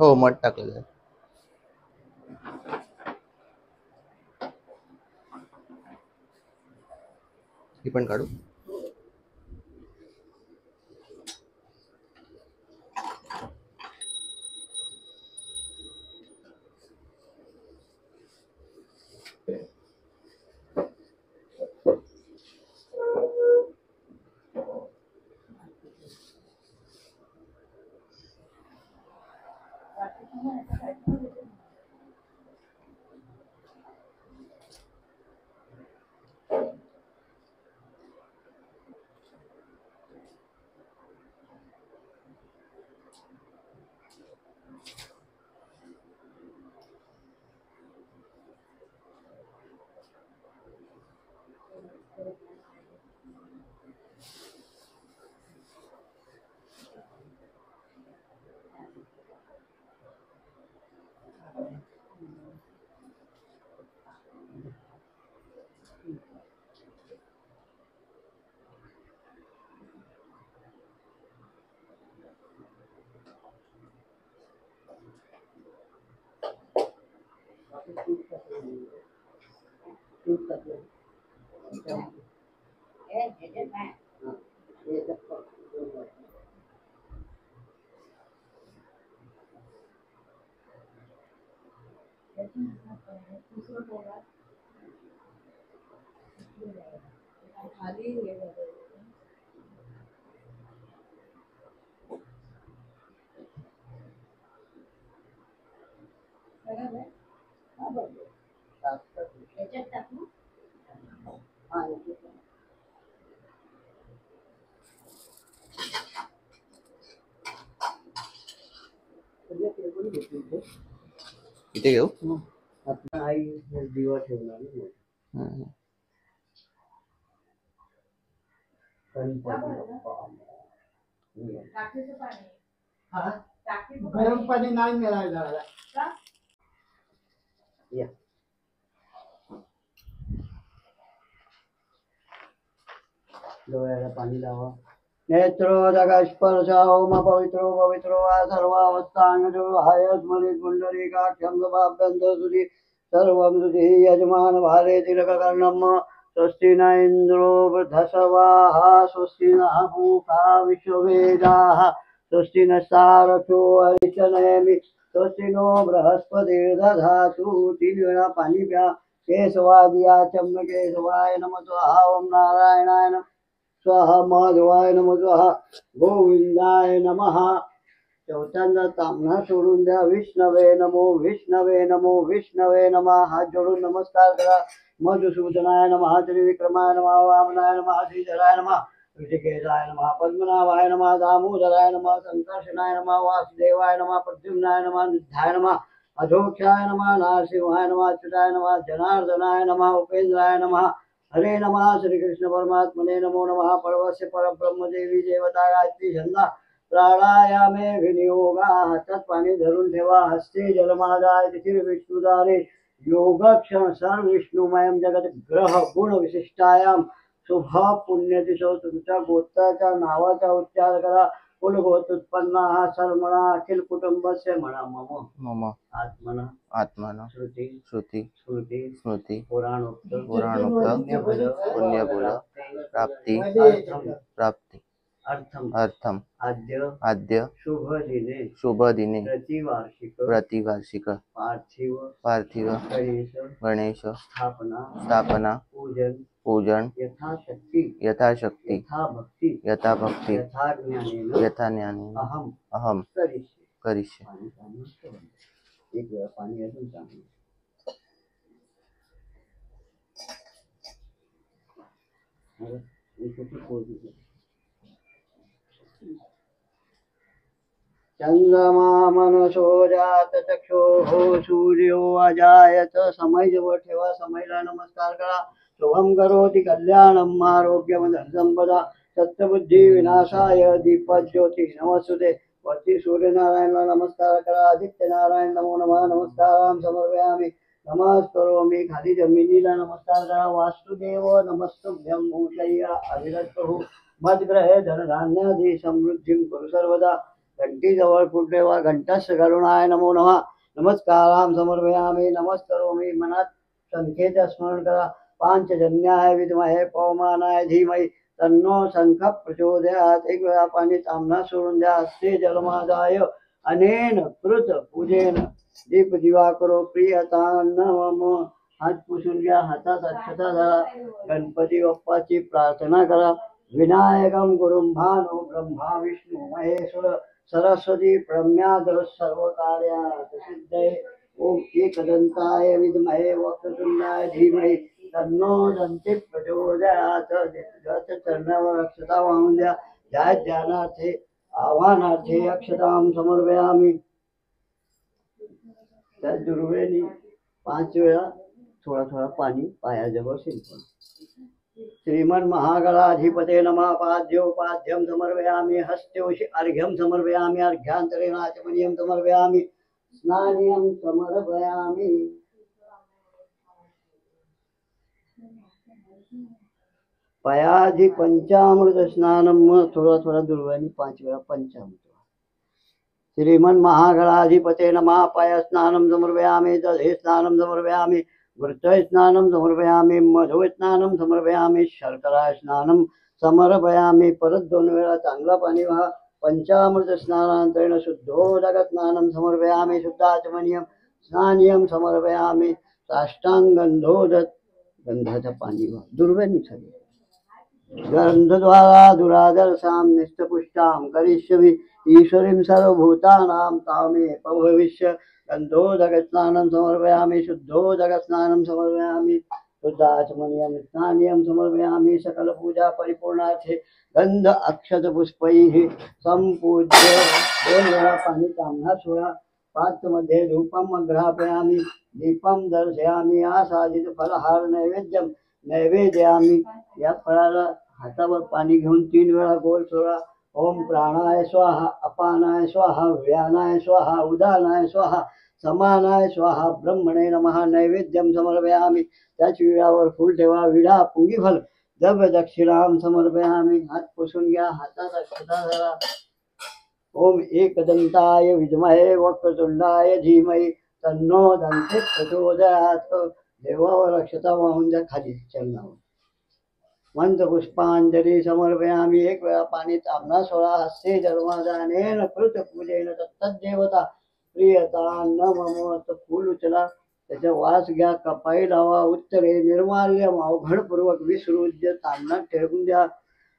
हो मध टाकलेलं आहे. ही पण काढू. इथे घेऊ. आई दिवा ठेवणार गरम पाणी नाही मिळायला. डोळ्याला पाणी लावा. नेत्रो जगस्पर्शा ओम पवित्रो पवित्रो वा सर्वावस्थांगो हायस मलित पुंडरीकाक्षं सभाभ्यन्तरसुधि सर्वं सुधि यजमान भारे तिलककर्णम स्वस्ति न इन्द्रो वृद्धसवाः स्वस्ति नः पूषा विश्ववेदाः स्वस्ति न सारथो अरिष्टनेमि स्वस्ति नो बृहस्पतिर्दधातु. 3 वेळा पाणी प्या. केशवादिया चम्म केशवाय नमः स्वाहा. ओम नारायणाय नमः स्वाहा. माधवाय नमः स्वाहा. गोविंदाय नमः. चौथ्यांदा तांबणा सोडून द्या. विष्णवे नमो विष्णवे नमो विष्णवे नमः. हात जोडून नमस्कार करा. मधुसूदनाय नमः त्रिविक्रमाय नमः वामनाय नमः श्रीधराय नमः ऋषिकेशाय नमः पद्मनाभाय नमः दामोदराय नमः संकर्षणाय नमः वासुदेवाय नमः प्रद्युम्नाय नमः निधाय नमः अधोक्षाय नमः नारसिंहाय नमः अच्युताय नमः जनार्दनाय नमः उपेन्द्राय नमः हरे नमः. श्री कृष्ण परमात्मने नमो नमः. परमस्य परब्रह्म देवी देवता गायत्री छंदा प्राणायामे विनियोगा. हातात पाणी धरून ठेवा. हस्ते जलमादाय तिथिर विष्णुदारे योगक्षम सर्व विष्णुमयम जगत ग्रह गुण विशिष्टायाम शुभ पुण्यदिशो. तुमच्या गोत्राच्या नावाचा उच्चार करा. कुलगोत उत्पन्ना सर्वणा अखिल कुटुंबस्य म्हणा. मम मम आत्मना आत्मना श्रुती श्रुती स्मृती स्मृती पुराणोक्त पुण्यबल प्राप्ति प्राप्ति अर्थम आद्य शुभ दिने प्रतिवार्षिक पार्थिव गणेश स्थापना पूजन यथाशक्ति यथा भक्ति यथा ज्ञानेन अहम करिष्ये. एक वेळा पाणी अजून चांगलं. चंद्रमा मनसो जात चक्षुः सूर्यो अजायत. समय जवळ ठेवा. समयला नमस्कार करा. शुभम करोति कल्याणम आरोग्यम धनसंपदा सत्यबुद्धी विनाशाय दीपज्योति नमस्तुते. वरती सूर्यनारायणला नमस्कार करा. आदित्य नारायण नमो नमः. नमस्कारां समर्पयामि. नमस्करोमि. खाली जमिनीला नमस्कार करा. वास्तुदेव नमस्तुभ्यं भूषय्या अभिरतु मद्ग्रहे धनधान्यादि समृद्धिं कुरु सर्वदा. घंटी जवळ फूट ठेवा घंटस्थ करुणाय नमो नमः नमस्कारां समर्पयामि नमस्करोमि मनात संख्येचे स्मरण करा पांचजन्याय विद्महे पवमानाय धीमहि तन्नो शंख प्रचोदयात एक वेळा पाणी तांबणा सोडून द्या ते जलमादाय अनेन कृत पूजेन दीप दिवा करो प्रियता नमः हात पुसून घ्या हातात अक्षता धरा गणपती बाप्पाची प्रार्थना करा विनायकं गुरुं भानो ब्रह्मा विष्णू महेश्वर सरस्वती प्रज्ञादर सर्व कार्यात सिद्धये ओम एकदंताय विद्महे वक्रतुंडाय धीमहि तन्नो दंती प्रचोदयात ज्याच्या चरणावर अक्षता वाहून द्या ज्या ध्यानार्थे आव्हानार्थे अक्षतां समर्पयामि त्या दुर्वेणी 5 वेळा थोडा थोडा पाणी पायाजवळ शिंपडा श्रीमन महागणाधिपते नमः पाद्योपाद्यं समर्पयामि हस्त्योषि अर्घ्यं समर्पयामि अर्घ्यान्तरेण आचमनीयं समर्पयामि स्नानीयं समर्पयामि पयाधि पंचामृत स्नानं थोड़ा थोड़ा दुर्वाणी 5 वेळा पंचामृत श्रीमन महागणाधिपते नमः पय स्नानं समर्पयामि दधे स्नानं समर्पयामि घृत स्नानं समर्पयामि मधु स्नानं समर्पयामि शर्करा स्नानं समर्पयामि परत 2 वेळा चांगला पाणी व्हा पंचामृत स्नानांतरेण शुद्धोदक स्नानं समर्पयामि शुद्धाचमनीयं स्नानीयं समर्पयामि साष्टांगंधोदक गंधाचं पाणी व्हा दुर्वेणी झाली गंधद्वारा दुरादर्शां निष्ठपुष्टां करिष्यामि ईश्वरीं सर्वभूतानां तामे भविष्य गंधोदक स्नानं समर्पयामि शुद्धोदक स्नानं समर्पयामि शुद्धाचमनीयं स्नानीयं समर्पयामि सकल पूजा परिपूर्णार्थे गंध अक्षत पुष्पैः संपूज्य 2 वेळा पाणी तांबणा सोडा पात्रमध्ये धूपम ग्रापयामि दीपम दर्शयामि आसादित फलहार नैवेद्यम नैवेद्यामि या फळाला हातावर पाणी घेऊन 3 वेळा गोल सोडा ओम प्राणाय स्वाहा अपानाय स्वाहा व्यानाय स्वाहा उदानाय स्वाहा समानाय स्वाहा ब्रह्मणे नमः नैवेद्यम समर्पयामि त्याच विडावर फूल ठेवा विडा पुंगीफल द्रव्य दक्षिणां समर्पयामि हात पुसून घ्या हातात अक्षता धरा ओम एकदंताय विद्महे वक्रतुंडाय धीमहि तन्नो दंती प्रचोदयात देवावर अक्षता वाहून द्या खाली चरणावर मंत्र पुष्पांजली समर्पयामि 1 वेळा पाणी तांबणा सोडा हस्ते जन्मादानेन कृत पूजेन तत्तदेवता प्रियता नमः फूल उचला त्याचा वास घ्या कपाळी लावा उत्तरे निर्माल्यम अवघडपूर्वक विसृज्य तांबणात ठेवून द्या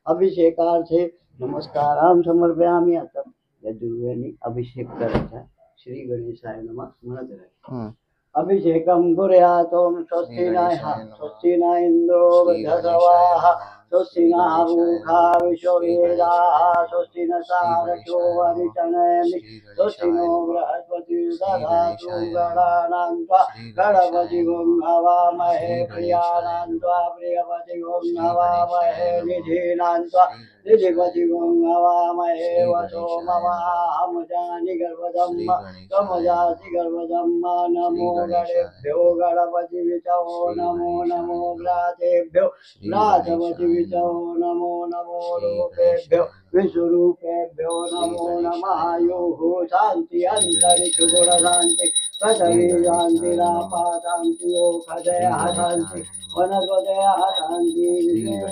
अभिषेकार्थे नमस्कारां समर्पयामि आता या दुर्व्यानी अभिषेक करायचा श्री गणेशाय नमः म्हणत राहा अभिषेकं कुर्यातोम स्वस्ति न इंद्रो वृद्धसवाः स्वस्ति नः मूखा विश्ववेदाः स्वस्ति न सारथो वरिष्ठनेमि स्वस्ति नो बृहस्पति दधातु गणानां त्वा गणपतिं हवामहे प्रियाणां त्वा प्रियपतिं हवामहे निधीनां त्वा निधिपतिं हवामहे वसो ममाहमुजानि गर्भदम्म त्वमजासि गर्भदम्म नमो गणेभ्यो गणपति विचो नमो नमो व्रातेभ्यो व्रातपति विचो नमो नमो रूपेभ्यो विश्वरूपेभ्यो नमो नमः योः शान्ति अन्तरिक्ष गुण शान्ति पृथिवी शान्ति रापा शान्ति ओषधयः शान्ति वनस्पतयः शान्ति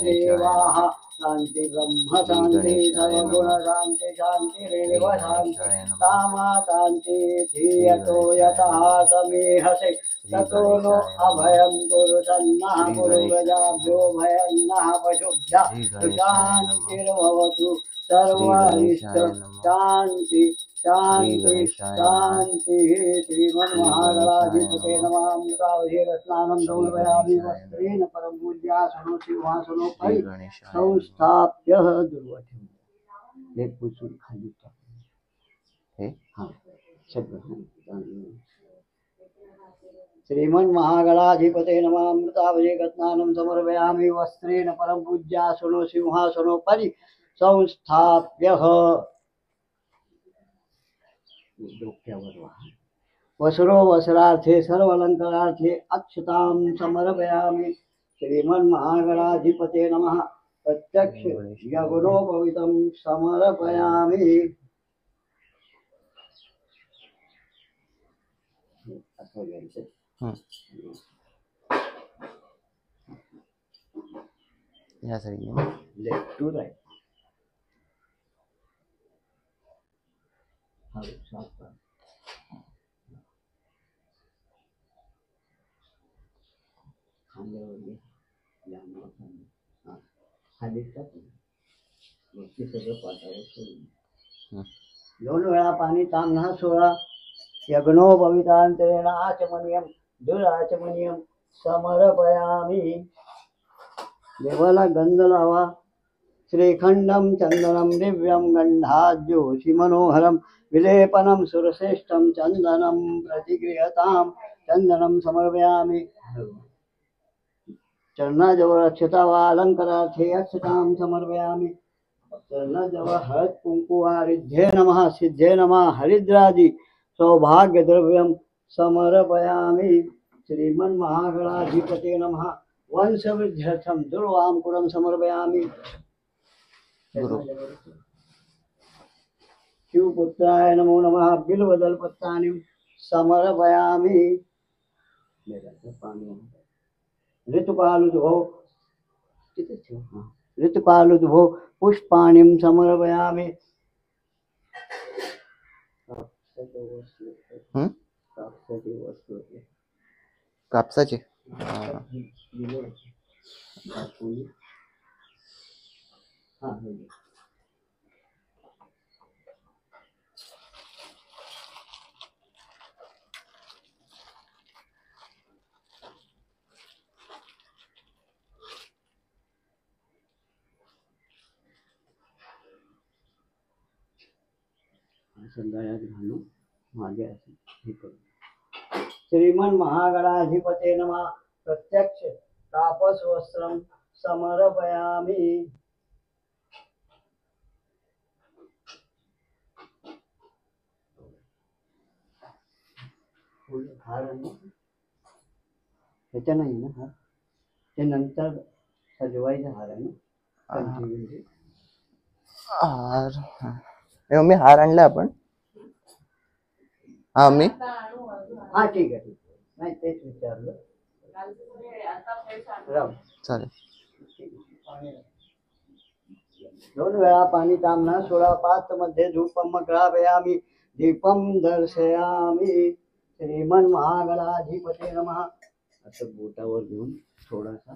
देवाः शान्ति ब्रह्म शान्ति सर्वगुण शान्ति शान्तिरेव शान्ति कामा शान्ति धीयतो यतः समीहसे ततो नो अभयं कुरु तन्नः कुरु प्रजाभ्यो भयं नः पशुभ्यः शान्तिर्भवतु सर्वारिष्ट शान्ति शान्ति शान्ति श्रीमन्महागणाधिपते नमः अमृताभिषेकस्नानं समर्पयामि वस्त्रेण परं पूज्यासनो सिंहासनोपरि संस्थाप्य दुर्वठे हे पुसून खाली टाकले हां सगळं श्रीमन्महागणाधिपते नमः अमृताभिषेकस्नानं समर्पयामि वस्त्रेण परं पूज्यासनो सिंहासनोपरि संस्थाप्य वस्रो वस्त्रार्थे सर्व अलंकारार्थे अक्षतां समर्पयामि श्रीमन्महागणाधिपते नमः प्रत्यक्ष यगुणोपवितं समर्पयामि असं घ्यायचं. हम्म. या साईडने लेफ्ट टू राईट. दोन वेळा पाणी ताम्हा सोळा. यज्ञो भवितांतरेण आचमनीयम दुराचमनीयम समर्पयामी. देवाला गंध लावा. श्रीखंडम चंदनम दिव्यम गंधाद्योषि मनोहरम विलेपनम सुरश्रेष्ठम चंदनम प्रतिगृहताम चंदनम समर्पयामि. चरणाजवळ अक्षता वा अलंकारार्थे अक्षतां समर्पयामि. चरणाजवळ हळद कुंकू वा रिद्धे नमः सिद्धे नमः हरिद्रादि सौभाग्य द्रव्यम समर्पयामि. श्रीमन्महागणाधिपते नमः वंशवृद्ध्यर्थम दुर्वांकुरम समर्पयामि. शिवपुत्राय नमो नमः बिल्वदलपत्राणि समर्पयामि. ऋतुकालुद्भो ऋतुकालुद्भो पुष्पाणिं समर्पयामि. कापसाचे संध्याकाळी घालून मागे असं हे करू. श्रीमन्महागणाधिपते नमः प्रत्यक्ष तापस वस्त्रम समर्पयामि. हार ह्याच्या नाही ना हार, ते नंतर सजवायचा हार आहे ना. हार मम्मी हार आणला आपण. हा मी हा ठीक आहे नाही तेच विचारलं. चालेल. दोन वेळा पाणी तांबणा सोळा पाच मध्ये धूपम ग्रापयामि दीपम दर्शयामि. श्रीमन्महागणाधिपते नमः. असं बोटावर घेऊन थोडासा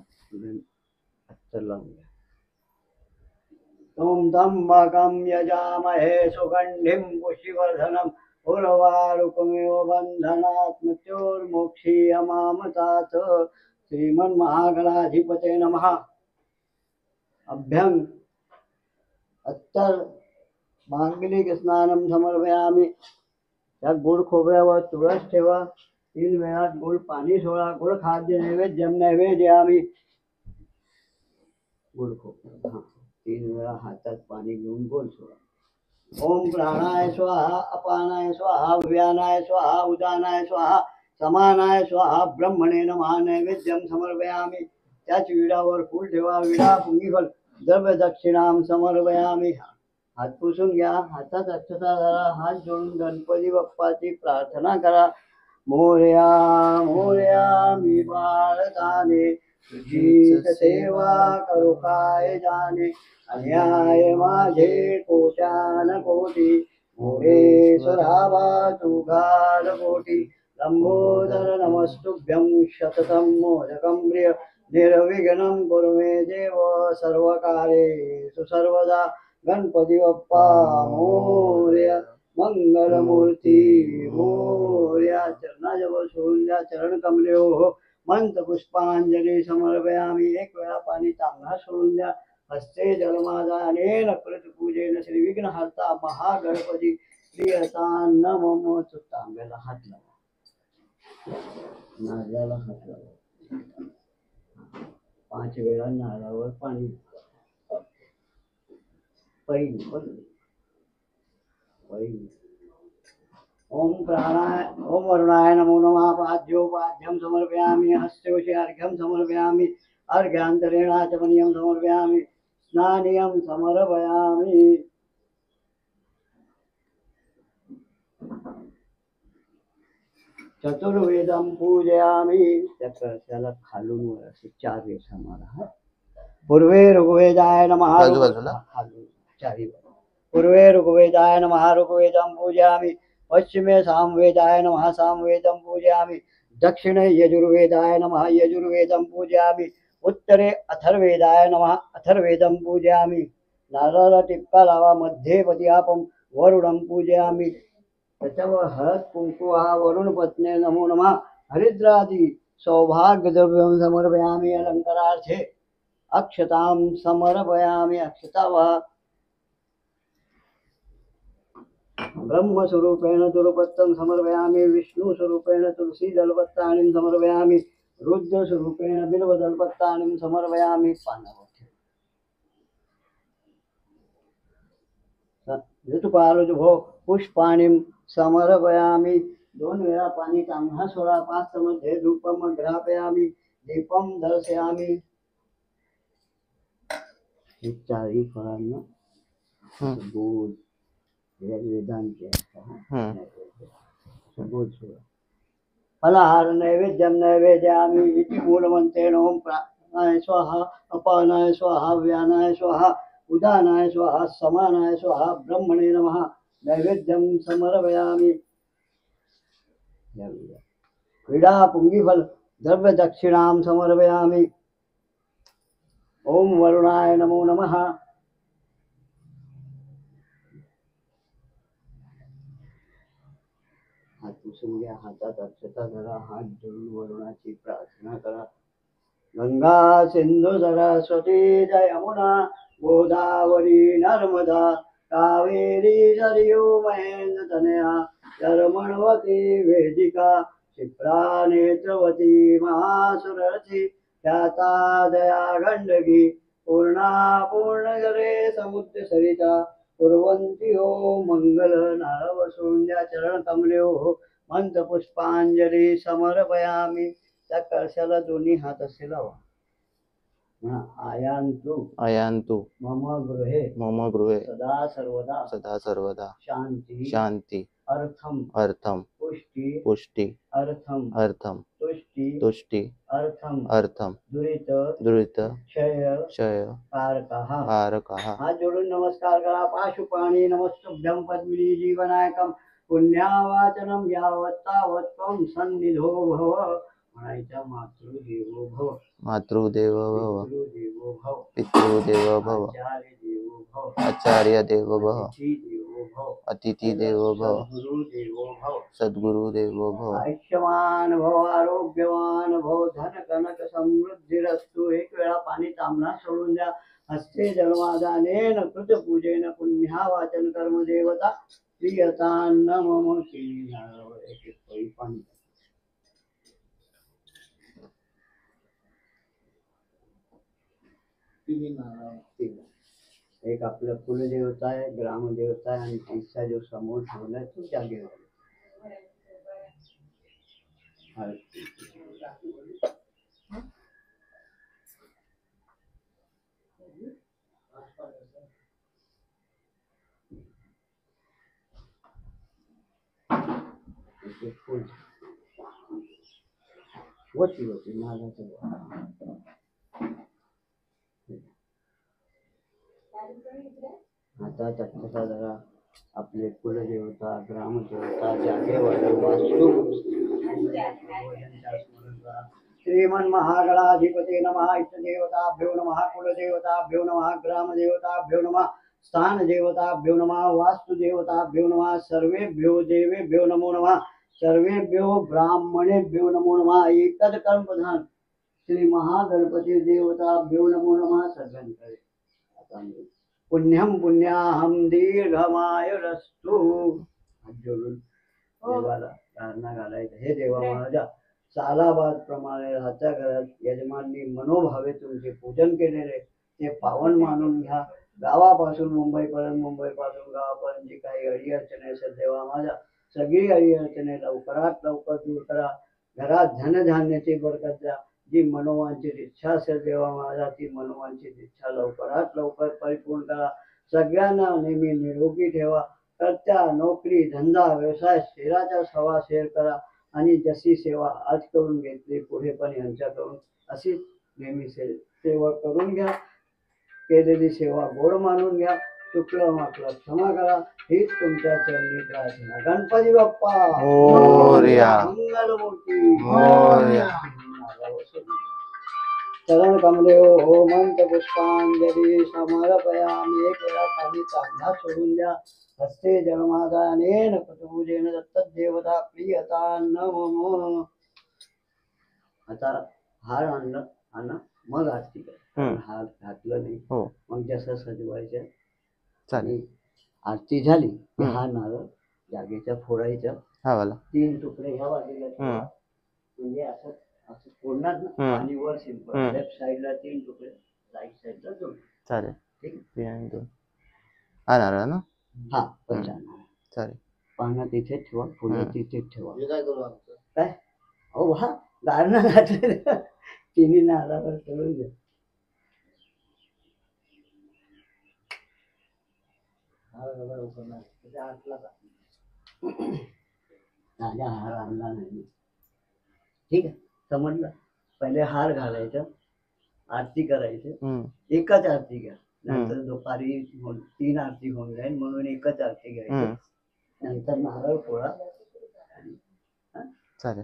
अत्तर लावूया. ओम त्र्यंबकं यजामहे सुगंधिं पुष्टिवर्धनम् उर्वारुकमिव बन्धनात् मृत्योर्मुक्षीयमामृतात्. श्रीमन्महागणाधिपते नमः. अभ्यं अत्तर मांगलिक स्नानं समर्पयामि. त्या गोड खोबऱ्यावर तुळस ठेवा. 3 वेळा गोड पाणी सोडा. गोड खाद्य नैवेद्यम नैवेद्यामि. गोड खोबरा 3 वेळा हातात पाणी घेऊन गोड सोडा. ओम प्राणाय स्वाहा अपानाय स्वाहा व्यानाय स्वाहा उदानाय स्वाहा समानाय स्वाहा ब्रह्मणे नमः. नैवेद्यम समर्पयामि. त्याच विडावर फूल ठेवा. विडा पुंगीफल द्रव्य दक्षिणाम समर्पयामि. हात पुसून घ्या. हातात अक्षता धरा. हात जोडून गणपती बाप्पाची प्रार्थना करा. मोरया मोरया मी बाळताने तुझीच सेवा करू काय जाणे. अन्याय माझे कोट्यान कोटी मोरेश्वरावा तू घाल कोटी. लंबोदर नमस्तुभ्यं शततं मोदकं प्रिय निर्विघ्नं कुरु मे देव सर्वकार्येषु सर्वदा. गणपती बाप्पा मोरया मंगलमूर्ती मोरया. चरणाजवळ सोडून द्या. चरण कमले हो मंत्र पुष्पांजली समर्पयामि. 1 वेळा पाणी तांबणा सोडून द्या. हस्ते जलमादानेन प्रतिपूजेन श्री विघ्नहर्ता महागणपती प्रियतान्न मम. तांब्याला हात लावा. नारळाला हात लावा. 5 वेळा नारळावर पाणी पहिली. ओम प्राणाय ओम वरुणाय नमो नमः. पाद्योपाद्यं समर्पयामि. हस्तोषे अर्घ्यं समर्पयामि. अर्घ्यान्तरेणाचमनीयं समर्पयामि. स्नानीयं समर्पयामि. चतुर्वेदम पूजयामी. त्या कळसाला खालून वर असे 4 रेषा मारा. हा. पूर्वे ऋग्वेदाय नमः. बाजूबाजूला. खालून 4 पूर्वे ऋग्वेदाय नमः ऋग्वेदं पूजयामि. पश्चिमे सामवेदाय नमः सामवेदं पूजयामि. दक्षिणे यजुर्वेदाय नमः यजुर्वेदं पूजयामि. उत्तरे अथर्वेदाय नमः अथर्वेदं पूजयामि. नारळाला टिपका लावा. मध्ये पतियापम वरुणं पूजयामि. त्याच्यावर हळद कुंकू हा वरुण पत्ने नमो नमः. हरिद्रादी सौभाग्य द्रव्यं समर्पयामि. अलंकारार्थे अक्षतां समर्पयामि. अक्षता वा. ब्रह्मस्वरूपेण तुलपत्रं समर्पयामि. विष्णुस्वरूपेण तुलसी दलपत्राणिं समर्पयामि. रुद्रस्वरूपेण बिल्वदलपत्राणिं समर्पयामि. ऋतुपालुभो पुष्पाणिं समर्पयामि. 2 वेळा पाणी तांबा सोडा. 5 मध्ये धूपं ग्रापयामि. दीपं दर्शयामि. हे 4ही फळांना दूध वेदांचे फलाहार नैवेद्यं नैवेद्यामि. इति मूलमन्त्रेण ओम प्राणाय स्वाहा अपानाय स्वाहा व्यानाय स्वाहा उदानाय स्वाहा समानाय स्वाहा ब्रह्मणे नमः. नैवेद्यं समर्पयामि. क्रीडा पुंगीफल द्रव्य दक्षिणां समर्पयामि. ओम वरुणाय नमो नमः. हात पुसून घ्या. हातात अक्षता धरा. हात जोडून वरुणाची प्रार्थना करा. गंगा सिंधू सरस्वती जयमुना गोदावरी नर्मदा कावेरी सरयू महेंद्र तनया कर्मणवती वेदिका क्षिप्रा नेत्रवती महासुरथी ख्याता दया गंडकी पूर्णा पूर्णजले समुद्र सरिता कुर्वन्ति हो मंगल. नारळ वसून द्या. चरण कमल्यो मंत पुष्पांजली समर्पयामि. त्या कळशाला दोन्ही हात असे लावा. आयांतु मम गृहे सदा सर्वदा शांती अर्थम पुष्टि अर्थम तुष्टि अर्थम दुरित क्षय कारकः. हात जोडून नमस्कार करा. पाशुपाणी नमस्तुभ्यं पद्मिनी जीवनायकं पुण्यावाचनं यावत् तावत् त्वं सन्निधो भव. म्हणायच्या मातृदेवो भव. मातृदेवो भव. पितृदेवो भव. आचार्य देवो भव. अतिथि देवो भव. सद्गुरु देवो भव. आयुष्यमान भव. आरोग्यवान भव. धन कनक समृद्धिरस्तु. 1 वेळा पाणी तांबणा सोडून द्या. हस्ते जलमादानेन कृतपूजेन पुण्यावाचन कर्म देवता प्रियतान्न मम श्री. पाणी एक आपलं कुलदेवता आहे, ग्रामदेवता आहे आणि तिसरा जो समोर ठेवलाय तो जागेवर. होती नागाचं. हातात अक्षता धरा. आपले कुलदेवता ग्रामदेवता जागेवर वास्तू श्रीमन महागणाधिपते नमः. इष्टदेवताभ्यो नमः. कुलदेवताभ्यो नमः. ग्रामदेवताभ्यो नमः. स्थानदेवताभ्यो नमः. वास्तुदेवताभ्यो नमः. सर्वेभ्यो देवेभ्यो नमो नमः. सर्वेभ्यो ब्राह्मणेभ्यो नमो नमः. एकद कर्म प्रधान श्री महागणपती देवताभ्यो नमो नमः. सगळ्यांकडे पुण्यम पुण्याहम दीर्घमायुरस्तु. हात जोडून देवाला धारणा घालायचं. हे देवा महाराजा, सालाबाद प्रमाणे राहत्या घरात यजमाननी मनोभावे तुमचे पूजन केलेले ते पावन मानून घ्या. गावापासून मुंबईपर्यंत, मुंबईपासून गावापर्यंत जी काही अडीअडचणी असेल देवा माझ्या, सगळी अडीअडचणी लवकरात लवकर दूर करा. घरात धनधान्याची बरकत द्या. जी मनोवांछित इच्छा असेल देवा माझा, ती मनोवांछित इच्छा लवकरात लवकर परिपूर्ण करा. सगळ्यांना नेहमी निरोगी ठेवा. कर्त्या नोकरी धंदा व्यवसाय शेराच्या सवा शेर करा. आणि जशी सेवा आज करून घेतली पुढे पण यांच्याकडून अशीच नेहमी सेवा करून घ्या. केलेली सेवा गोड मानून घ्या. चुकलं मागलं क्षमा करा हीच तुमच्या चरणी प्रार्थना. गणपती बाप्पा मोरया. मंगलमूर्ती मोरया. चरण कमले हो मंत पुष्पांजली समर्पयामि. एक वेळा खाली चांगला सोडून द्या. हस्ते जन्मादानेन कुतुजेन दत्तदेवता प्रियता नमः. आता हार आणा मग आरती करा. हार घातलं नाही हो मग जसं सजवायचं चालेल. आणि आरती झाली की हा नारळ जागेच्या फोडायचा. हा वाला 3 तुकडे ह्या बाजूला ठेवा. म्हणजे असं असं फोडणार ना आणि वर सिंपल लेफ्ट साईडला 3 तुकडे राईट साईडला 2. चालेल. ठीक आहे. 3 आणि 2 हा नारळ ना. हा पंचांना चालेल. पानं तिथे ठेवा. फुलं तिथे ठेवा. काय हो हा गारणं घातलेलं तिन्ही नारळावर ठेवून द्या. माझ्या हार आणला नाही. ठीक आहे समजलं. पहिले हार घालायचं आरती करायचं. एकच आरती घ्या नंतर दुपारी 3 आरती होऊन जाईल म्हणून एकच आरती घ्यायची. नंतर नारळ फोडा. चालेल.